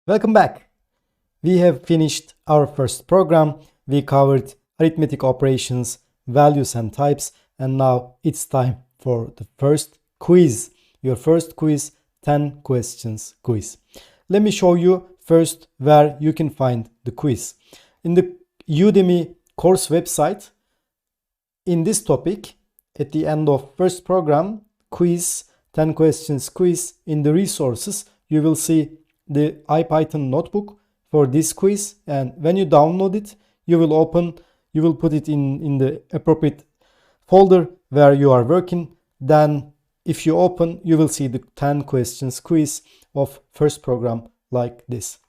Welcome back. We have finished our first program. We covered arithmetic operations, values and types, and now it's time for the first quiz. Your first quiz, 10 questions quiz. Let me show you first where you can find the quiz. In the Udemy course website, in this topic, at the end of first program, quiz, 10 questions quiz, in the resources, you will see the IPython notebook for this quiz, and when you download it, you will put it in the appropriate folder where you are working. Then if you open, you will see the 10 questions quiz of first program like this.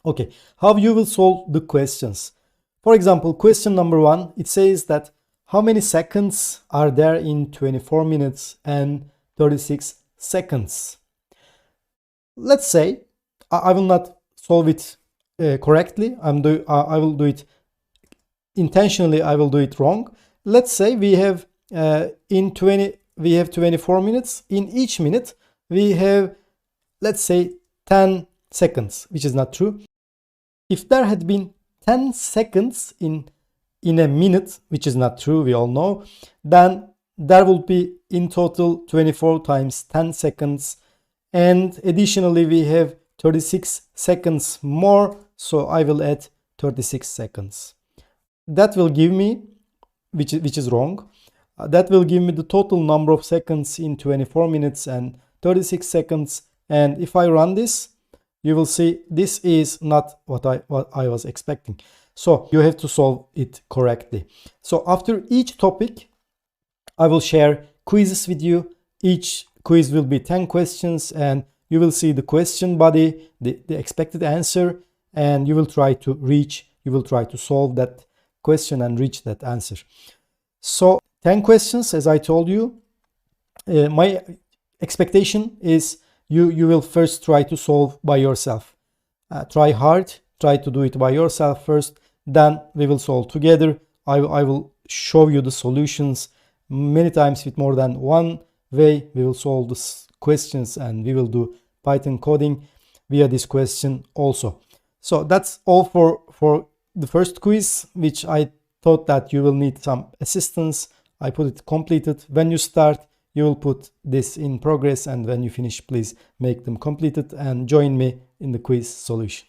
Okay, how you will solve the questions? For example, question number 1, it says that how many seconds are there in 24 minutes and 36 seconds? Let's say I will not solve it correctly. I will do it intentionally. I will do it wrong. Let's say we have 24 minutes. In each minute we have, let's say, 10 seconds, which is not true. If there had been 10 seconds in a minute, which is not true, we all know, then there will be in total 24 times 10 seconds, and additionally we have 36 seconds more, so I will add 36 seconds. That will give me, which is wrong, that will give me the total number of seconds in 24 minutes and 36 seconds. And if I run this, you will see this is not what I was expecting. So you have to solve it correctly. So after each topic, I will share quizzes with you. Each quiz will be 10 questions, and you will see the question body, the expected answer, and you will try to solve that question and reach that answer. So 10 questions, as I told you. My expectation is you will first try to solve by yourself. Try hard, try to do it by yourself first, then we will solve together. I will show you the solutions many times with more than one way. We will solve the questions and we will do Python coding via this question also. So that's all for the first quiz, which I thought that you will need some assistance. I put it completed. When you start, you will put this in progress, and when you finish, please make them completed and join me in the quiz solution.